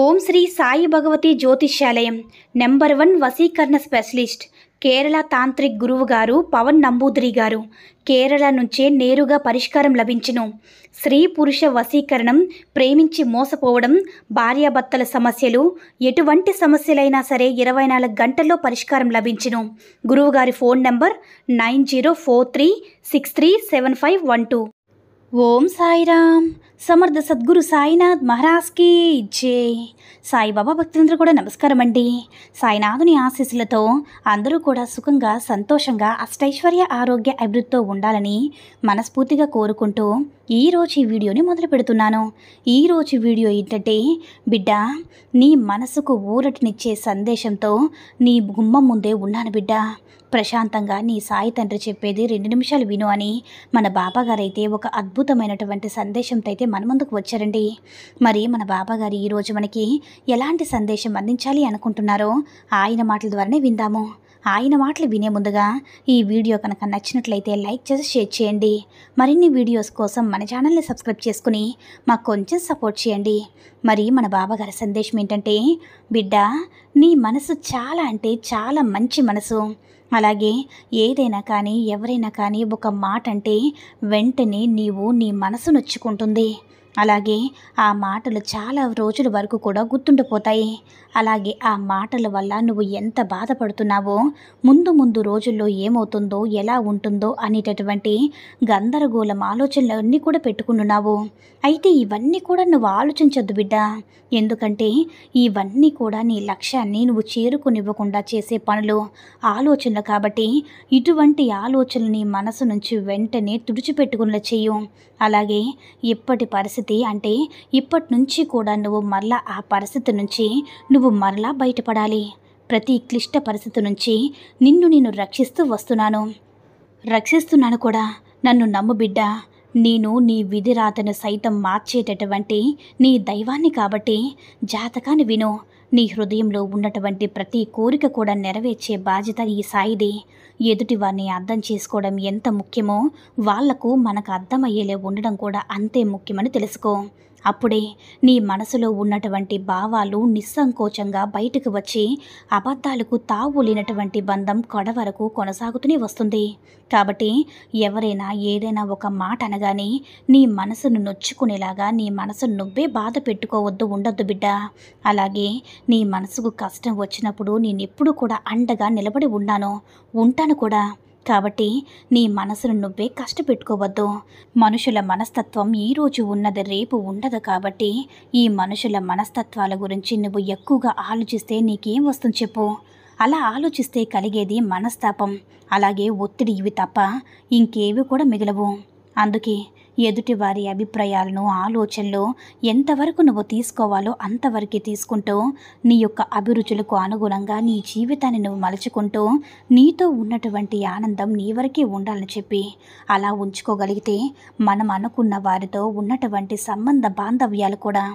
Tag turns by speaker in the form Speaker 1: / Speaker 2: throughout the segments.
Speaker 1: ఓం శ్రీ సాయి భగవతి జ్యోతిష్యాలయం నెంబర్ 1 వశీకరణ specialist Kerala tantric గురువు గారు పవన్ నంబూదిరి గారు కేరళ నుంచే నేరుగా పరిష్కారం లభించును. స్త్రీ పురుష వశీకరణం, ప్రేమించి మోసపోవడం, భార్యాభర్తల సమస్యలు, ఎటువంటి సమస్యలైనా సరే 24 గంటల్లో పరిష్కారం లభించును. గురువుగారి ఫోన్ నంబర్ 9043637512. ఓం సాయిరామ్. సమర్థ సద్గురు సాయినాథ్ మహారాజ్కి జై. సాయిబాబా భక్తులందరూ కూడా నమస్కారం అండి. సాయినాథుని ఆశీస్సులతో అందరూ కూడా సుఖంగా, సంతోషంగా, అష్టైశ్వర్య, ఆరోగ్య, అభివృద్ధితో ఉండాలని మనస్ఫూర్తిగా కోరుకుంటూ ఈరోజు ఈ వీడియోని మొదలు పెడుతున్నాను. ఈరోజు వీడియో ఏంటంటే, బిడ్డ, నీ మనసుకు ఊరటనిచ్చే సందేశంతో నీ గుమ్మం ముందే ఉన్నాను బిడ్డ. ప్రశాంతంగా నీ సాయి తండ్రి చెప్పేది 2 నిమిషాలు విను అని మన బాబాగారైతే ఒక అద్భుతమైనటువంటి సందేశంతో అయితే మన ముందుకు వచ్చారండి. మరి మన బాబాగారు ఈరోజు మనకి ఎలాంటి సందేశం అందించాలి అనుకుంటున్నారో ఆయన మాటల ద్వారానే విందాము. ఆయన మాటలు వినే ముందుగా ఈ వీడియో కనుక నచ్చినట్లయితే లైక్ చేసి షేర్ చేయండి. మరిన్ని వీడియోస్ కోసం మన ఛానల్ని సబ్స్క్రైబ్ చేసుకుని మాకు కొంచెం సపోర్ట్ చేయండి. మరి మన బాబాగారి సందేశం ఏంటంటే, బిడ్డ, నీ మనసు చాలా అంటే చాలా మంచి మనసు. అలాగే ఏదైనా కానీ ఎవరైనా కానీ ఒక మాట అంటే వెంటనే నీవు నీ మనసు నొచ్చుకుంటుంది. అలాగే ఆ మాటలు చాలా రోజుల వరకు కూడా గుర్తుండిపోతాయి. అలాగే ఆ మాటల వల్ల నువ్వు ఎంత బాధపడుతున్నావో, ముందు రోజుల్లో ఏమవుతుందో, ఎలా ఉంటుందో అనేటటువంటి గందరగోళం ఆలోచనలన్నీ కూడా పెట్టుకున్నావు. అయితే ఇవన్నీ కూడా నువ్వు ఆలోచించొద్దు బిడ్డ. ఎందుకంటే ఇవన్నీ కూడా నీ లక్ష్యాన్ని నువ్వు చేరుకునివ్వకుండా చేసే పనులు, ఆలోచనలు. కాబట్టి ఇటువంటి ఆలోచనలు నీ మనసు నుంచి వెంటనే తుడిచిపెట్టుకునేలా చెయ్యు. అలాగే ఇప్పటి పరిస్థితి అంటే ఇప్పటి నుంచి కూడా నువ్వు మరలా ఆ పరిస్థితి నుంచి నువ్వు మరలా బయటపడాలి. ప్రతి క్లిష్ట పరిస్థితి నుంచి నిన్ను రక్షిస్తున్నాను కూడా. నన్ను నమ్ము బిడ్డ. నేను నీ విధిరాతను సైతం మార్చేటటువంటి నీ దైవాన్ని కాబట్టి జాతకాన్ని విను. నీ హృదయంలో ఉన్నటువంటి ప్రతి కోరిక కూడా నెరవేర్చే బాధ్యత ఈ సాయిది. ఎదుటి వారిని అర్థం చేసుకోవడం ఎంత ముఖ్యమో వాళ్లకు మనకు అర్థమయ్యేలా ఉండడం కూడా అంతే ముఖ్యమని తెలుసుకో. అప్పుడే నీ మనసులో ఉన్నటువంటి భావాలు నిస్సంకోచంగా బయటకు వచ్చి అబద్ధాలకు తావు లేనటువంటి బంధం వరకు కొనసాగుతూనే వస్తుంది. కాబట్టి ఎవరైనా ఏదైనా ఒక మాట అనగానే నీ మనసును నొచ్చుకునేలాగా నీ మనసును నువ్వే బాధ పెట్టుకోవద్దు, ఉండొద్దు బిడ్డ. అలాగే నీ మనసుకు కష్టం వచ్చినప్పుడు నేనెప్పుడు కూడా అండగా నిలబడి ఉంటాను కూడా. కాబట్టి నీ మనసును నువ్వే కష్టపెట్టుకోవద్దు. మనుషుల మనస్తత్వం ఈరోజు ఉన్నది రేపు ఉండదు. కాబట్టి ఈ మనుషుల మనస్తత్వాల గురించి నువ్వు ఎక్కువగా ఆలోచిస్తే నీకేం వస్తుంది చెప్పు? అలా ఆలోచిస్తే కలిగేది మనస్తాపం, అలాగే ఒత్తిడి, ఇవి తప్ప ఇంకేవి కూడా మిగలవు. అందుకే ఎదుటి వారి అభిప్రాయాలను, ఆలోచనలు ఎంతవరకు నువ్వు తీసుకోవాలో అంతవరకే తీసుకుంటూ నీ యొక్క అభిరుచులకు అనుగుణంగా నీ జీవితాన్ని నువ్వు మలుచుకుంటూ నీతో ఉన్నటువంటి ఆనందం నీ వరకే ఉండాలని చెప్పి అలా ఉంచుకోగలిగితే మనం అనుకున్న వారితో ఉన్నటువంటి సంబంధ బాంధవ్యాలు కూడా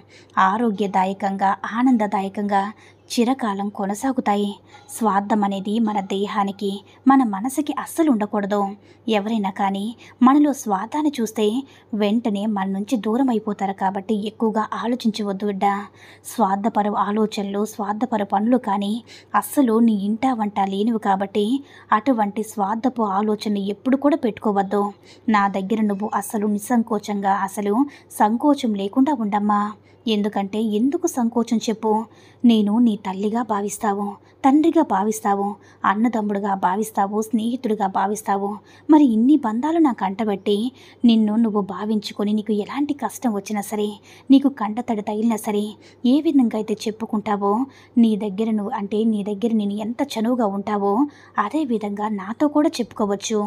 Speaker 1: ఆరోగ్యదాయకంగా, ఆనందదాయకంగా చిరకాలం కొనసాగుతాయి. స్వార్థం అనేది మన దేహానికి, మన మనసుకి అస్సలు ఉండకూడదు. ఎవరైనా కానీ మనలో స్వార్థాన్ని చూస్తే వెంటనే మన నుంచి దూరం అయిపోతారు. కాబట్టి ఎక్కువగా ఆలోచించవద్దు బిడ్డ. స్వార్థపర ఆలోచనలు, స్వార్థపర పనులు కానీ అస్సలు నీ ఇంటా వంట లేనివి. కాబట్టి అటువంటి స్వార్థపు ఆలోచనలు ఎప్పుడు కూడా పెట్టుకోవద్దు. నా దగ్గర నువ్వు అస్సలు నిస్సంకోచంగా, అసలు సంకోచం లేకుండా ఉండమ్మా. ఎందుకంటే ఎందుకు సంకోచం చెప్పు? నేను నీ తల్లిగా భావిస్తావు, తండ్రిగా భావిస్తావు, అన్నదమ్ముడుగా భావిస్తావు, స్నేహితుడిగా భావిస్తావు. మరి ఇన్ని బంధాలు నాకు అంటబెట్టి నిన్ను నువ్వు భావించుకొని నీకు ఎలాంటి కష్టం వచ్చినా సరే, నీకు కంటతడి తగిలినా సరే, ఏ విధంగా అయితే చెప్పుకుంటావో నీ దగ్గర నేను ఎంత చనువుగా ఉంటావో అదే విధంగా నాతో కూడా చెప్పుకోవచ్చు.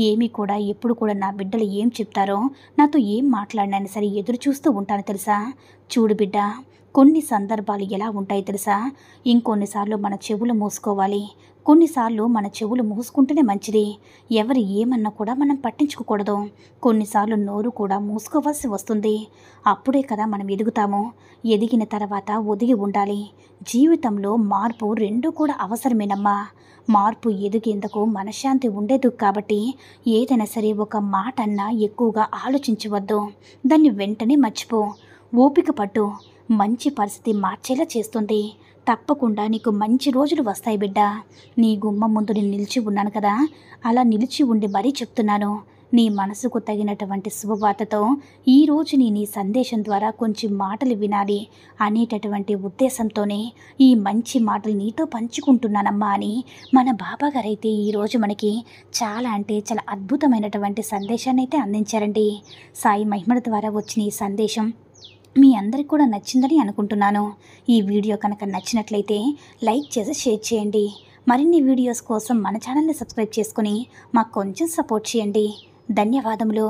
Speaker 1: ఏమీ కూడా ఎప్పుడు కూడా నా బిడ్డలు ఏం చెప్తారో, నాతో ఏం మాట్లాడినా సరే ఎదురు చూస్తూ ఉంటాను తెలుసా? చూడు బిడ్డ, కొన్ని సందర్భాలు ఎలా ఉంటాయి తెలుసా? ఇంకొన్నిసార్లు మన చెవులు మూసుకోవాలి, కొన్నిసార్లు మన చెవులు మూసుకుంటేనే మంచిది. ఎవరు ఏమన్నా కూడా మనం పట్టించుకోకూడదు. కొన్నిసార్లు నోరు కూడా మూసుకోవాల్సి వస్తుంది. అప్పుడే కదా మనం ఎదుగుతాము. ఎదిగిన తర్వాత ఒదిగి ఉండాలి. జీవితంలో మార్పు రెండూ కూడా అవసరమేనమ్మా. మార్పు ఎదిగేందుకు మనశ్శాంతి ఉండేది. కాబట్టి ఏదైనా సరే ఒక మాట అన్నా ఎక్కువగా ఆలోచించవద్దు. దాన్ని వెంటనే మర్చిపో. ఓపిక పట్టు. మంచి పరిస్థితి మార్చేలా చేస్తుంది. తప్పకుండా నీకు మంచి రోజులు వస్తాయి బిడ్డ. నీ గుమ్మం ముందు నేను నిలిచి ఉన్నాను కదా, అలా నిలిచి ఉండి మరీ చెప్తున్నాను. నీ మనసుకు తగినటువంటి శుభవార్తతో ఈరోజు నీ సందేశం ద్వారా కొంచెం మాటలు వినాలి అనేటటువంటి ఉద్దేశంతోనే ఈ మంచి మాటలు నీతో పంచుకుంటున్నానమ్మా అని మన బాబాగారైతే ఈరోజు మనకి చాలా అంటే చాలా అద్భుతమైనటువంటి సందేశాన్ని అయితే అందించారండి. సాయి మహిమల ద్వారా వచ్చిన ఈ సందేశం మీ అందరికి కూడా నచ్చిందని అనుకుంటున్నాను. ఈ వీడియో కనుక నచ్చినట్లయితే లైక్ చేసి షేర్ చేయండి. మరిన్ని వీడియోస్ కోసం మన ఛానల్ని సబ్స్క్రైబ్ చేసుకుని మాకు కొంచెం సపోర్ట్ చేయండి. ధన్యవాదములు.